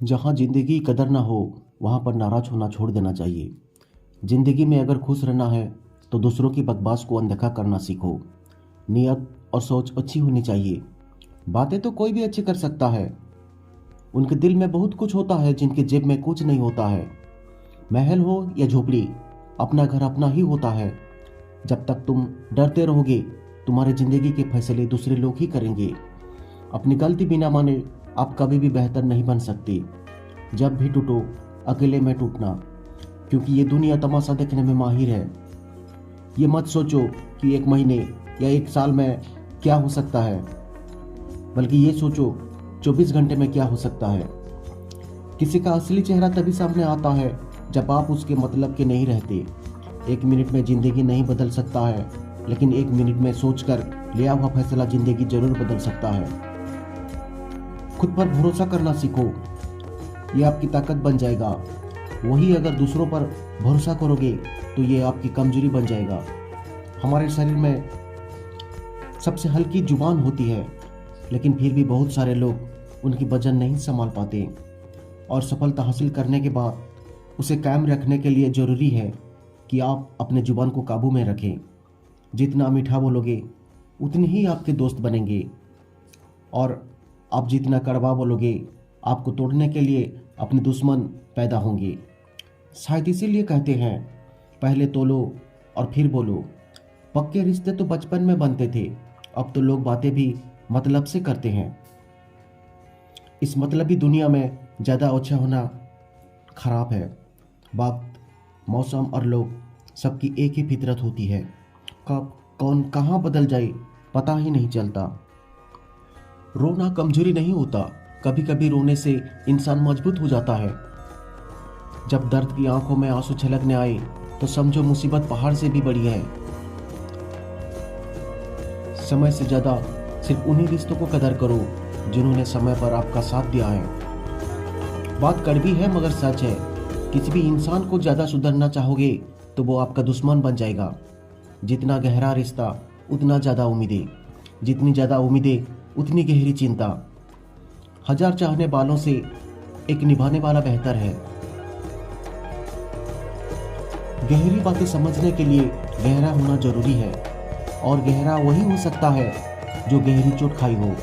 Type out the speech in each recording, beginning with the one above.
जहाँ ज़िंदगी की कदर ना हो वहाँ पर नाराज़ होना छोड़ देना चाहिए। ज़िंदगी में अगर खुश रहना है तो दूसरों की बकवास को अनदेखा करना सीखो। नियत और सोच अच्छी होनी चाहिए। बातें तो कोई भी अच्छी कर सकता है। उनके दिल में बहुत कुछ होता है जिनके जेब में कुछ नहीं होता है। महल हो या झोपड़ी, अपना घर अपना ही होता है। जब तक तुम डरते रहोगे तुम्हारे ज़िंदगी के फैसले दूसरे लोग ही करेंगे। अपनी गलती बिना माने आप कभी भी बेहतर नहीं बन सकते। जब भी टूटो अकेले में टूटना, क्योंकि ये दुनिया तमाशा देखने में माहिर है। ये मत सोचो कि एक महीने या एक साल में क्या हो सकता है, बल्कि ये सोचो 24 घंटे में क्या हो सकता है। किसी का असली चेहरा तभी सामने आता है जब आप उसके मतलब के नहीं रहते। एक मिनट में जिंदगी नहीं बदल सकता है, लेकिन एक मिनट में सोचकर लिया हुआ फैसला जिंदगी जरूर बदल सकता है। खुद पर भरोसा करना सीखो, ये आपकी ताकत बन जाएगा। वही अगर दूसरों पर भरोसा करोगे तो ये आपकी कमजोरी बन जाएगा। हमारे शरीर में सबसे हल्की जुबान होती है, लेकिन फिर भी बहुत सारे लोग उनकी वजन नहीं संभाल पाते। और सफलता हासिल करने के बाद उसे कायम रखने के लिए ज़रूरी है कि आप अपने जुबान को काबू में रखें। जितना मीठा बोलोगे उतने ही आपके दोस्त बनेंगे, और आप जितना कड़वा बोलोगे आपको तोड़ने के लिए अपने दुश्मन पैदा होंगे। शायद इसीलिए कहते हैं, पहले तोलो और फिर बोलो। पक्के रिश्ते तो बचपन में बनते थे, अब तो लोग बातें भी मतलब से करते हैं। इस मतलबी दुनिया में ज़्यादा अच्छा होना खराब है। वक्त, मौसम और लोग सबकी एक ही फितरत होती है। कब कौन कहाँ बदल जाए पता ही नहीं चलता। रोना कमजोरी नहीं होता, कभी कभी रोने से इंसान मजबूत हो जाता है। जब दर्द की आंखों में आंसू छलकने आए तो समझो मुसीबत पहाड़ से भी बड़ी है। समय से ज़्यादा सिर्फ उन्हीं रिश्तों को कदर करो जिन्होंने समय पर आपका साथ दिया है। बात कड़वी है मगर सच है। किसी भी इंसान को ज़्यादा सुधरना चाहोगे तो वो आपका दुश्मन बन जाएगा। जितना गहरा रिश्ता उतना ज़्यादा उम्मीदें, जितनी ज़्यादा उम्मीदें उतनी गहरी चिंता। 1000 चाहने वालों से एक निभाने वाला बेहतर है। गहरी बातें समझने के लिए गहरा होना जरूरी है, और गहरा वही हो सकता है जो गहरी चोट खाई हो।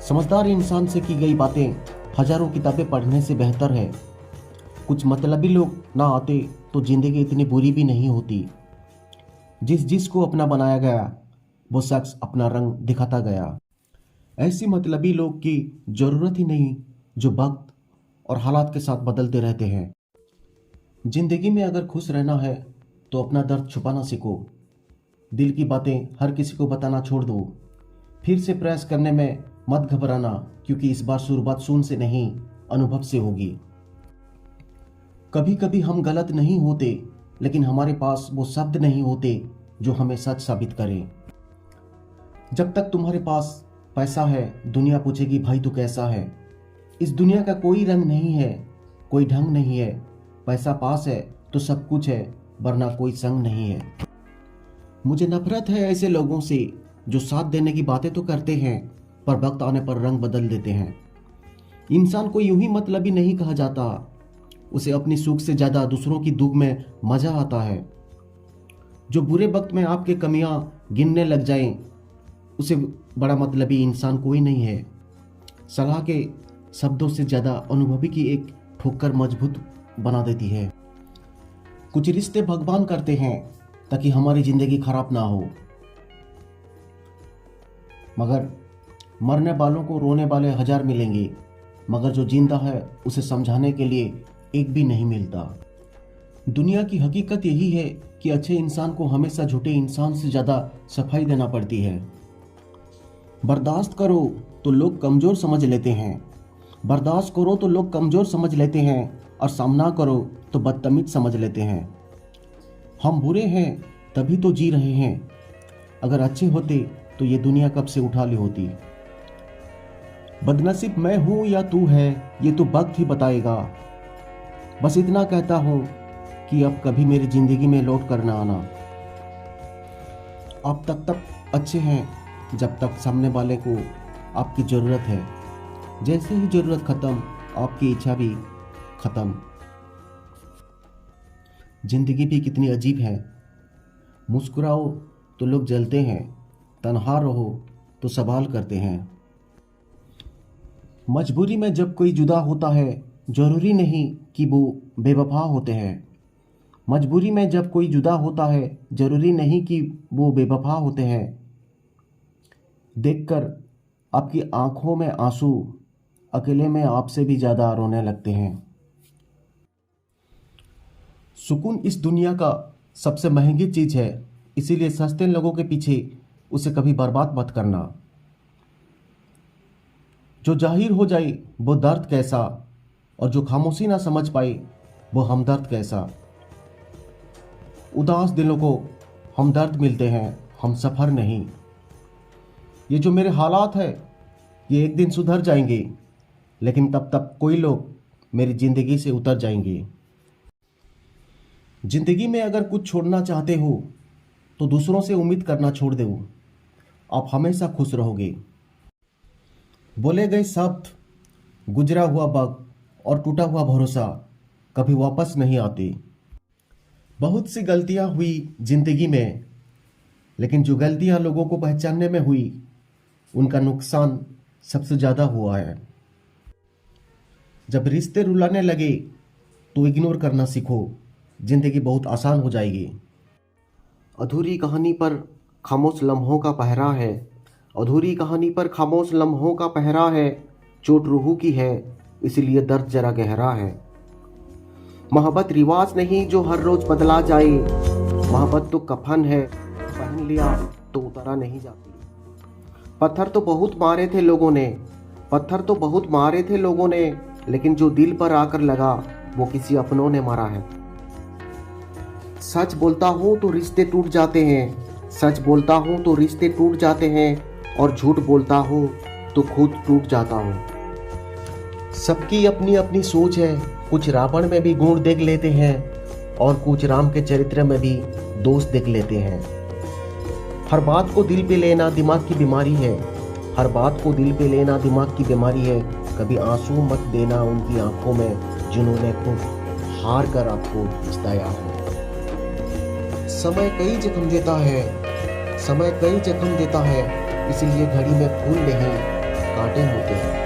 समझदार इंसान से की गई बातें हजारों किताबें पढ़ने से बेहतर है। कुछ मतलबी लोग ना आते तो जिंदगी इतनी बुरी भी नहीं होती। जिस को अपना बनाया गया वो शख्स अपना रंग दिखाता गया। ऐसी मतलबी लोग की जरूरत ही नहीं जो वक्त और हालात के साथ बदलते रहते हैं। जिंदगी में अगर खुश रहना है तो अपना दर्द छुपाना सीखो। दिल की बातें हर किसी को बताना छोड़ दो। फिर से प्रयास करने में मत घबराना, क्योंकि इस बार शुरुआत शून्य से नहीं अनुभव से होगी। कभी कभी हम गलत नहीं होते, लेकिन हमारे पास वो शब्द नहीं होते जो हमें सच साबित करें। जब तक तुम्हारे पास पैसा है दुनिया पूछेगी भाई तू कैसा है। इस दुनिया का कोई रंग नहीं है, कोई ढंग नहीं है। पैसा पास है तो सब कुछ है, वरना कोई संग नहीं है। मुझे नफरत है ऐसे लोगों से जो साथ देने की बातें तो करते हैं पर वक्त आने पर रंग बदल देते हैं। इंसान को यूं ही मतलबी नहीं कहा जाता, उसे अपनी सुख से ज्यादा दूसरों की दुख में मजा आता है। जो बुरे वक्त में आपके कमियां गिनने लग जाए उसे बड़ा मतलबी इंसान कोई नहीं है। सलाह के शब्दों से ज्यादा अनुभवी की एक ठोकर मजबूत बना देती है। कुछ रिश्ते भगवान करते हैं ताकि हमारी जिंदगी खराब ना हो, मगर मरने वालों को रोने वाले 1000 मिलेंगे, मगर जो जिंदा है उसे समझाने के लिए एक भी नहीं मिलता। दुनिया की हकीकत यही है कि अच्छे इंसान को हमेशा झूठे इंसान से ज्यादा सफाई देना पड़ती है। बर्दाश्त करो तो लोग कमजोर समझ लेते हैं, बर्दाश्त करो तो लोग कमजोर समझ लेते हैं, और सामना करो तो बदतमीज समझ लेते हैं। हम बुरे हैं तभी तो जी रहे हैं, अगर अच्छे होते तो ये दुनिया कब से उठा ली होती। बदनसीब मैं हूं या तू है ये तो वक्त ही बताएगा। बस इतना कहता हूं कि अब कभी मेरी जिंदगी में लौट कर ना आना। आप तब अच्छे हैं जब तक सामने वाले को आपकी ज़रूरत है। जैसे ही ज़रूरत ख़त्म आपकी इच्छा भी खत्म। जिंदगी भी कितनी अजीब है। मुस्कुराओ तो लोग जलते हैं, तन्हा रहो तो सवाल करते हैं। मजबूरी में जब कोई जुदा होता है, जरूरी नहीं कि वो बेवफा होते हैं। मजबूरी में जब कोई जुदा होता है, जरूरी नहीं कि वो बेवफा होते हैं। देखकर आपकी आंखों में आंसू, अकेले में आपसे भी ज़्यादा रोने लगते हैं। सुकून इस दुनिया का सबसे महंगी चीज़ है, इसीलिए सस्ते लोगों के पीछे उसे कभी बर्बाद मत करना। जो जाहिर हो जाए वो दर्द कैसा, और जो खामोशी ना समझ पाए वो हमदर्द कैसा। उदास दिलों को हमदर्द मिलते हैं, हम सफ़र नहीं। ये जो मेरे हालात है ये एक दिन सुधर जाएंगे, लेकिन तब तक कोई लोग मेरी ज़िंदगी से उतर जाएंगे। ज़िंदगी में अगर कुछ छोड़ना चाहते हो तो दूसरों से उम्मीद करना छोड़ दो, आप हमेशा खुश रहोगे। बोले गए शब्द, गुजरा हुआ वक्त और टूटा हुआ भरोसा कभी वापस नहीं आते। बहुत सी गलतियां हुई ज़िंदगी में, लेकिन जो गलतियां लोगों को पहचानने में हुई उनका नुकसान सबसे ज़्यादा हुआ है। जब रिश्ते रुलाने लगे तो इग्नोर करना सीखो, ज़िंदगी बहुत आसान हो जाएगी। अधूरी कहानी पर खामोश लम्हों का पहरा है, अधूरी कहानी पर खामोश लम्हों का पहरा है। चोट रूह की है, इसलिए दर्द जरा गहरा है। मोहब्बत रिवाज नहीं जो हर रोज बदला जाए, मोहब्बत तो कफन है, पहन लिया तो उतारा नहीं जाती। पत्थर तो बहुत मारे थे लोगों ने, पत्थर तो बहुत मारे थे लोगों ने, लेकिन जो दिल पर आकर लगा वो किसी अपनों ने मारा है। सच बोलता हूँ तो रिश्ते टूट जाते हैं, सच बोलता हूँ तो रिश्ते टूट जाते हैं, और झूठ बोलता हूँ तो खुद टूट जाता हूँ। सबकी अपनी अपनी सोच है, कुछ रावण में भी गुण देख लेते हैं और कुछ राम के चरित्र में भी दोष देख लेते हैं। हर बात को दिल पे लेना दिमाग की बीमारी है, हर बात को दिल पे लेना दिमाग की बीमारी है। कभी आंसू मत देना उनकी आंखों में जिन्होंने खुद हार कर आपको जिताया है। समय कई जख्म देता है, समय कई जख्म देता है, इसलिए घड़ी में फूल नहीं कांटे होते हैं।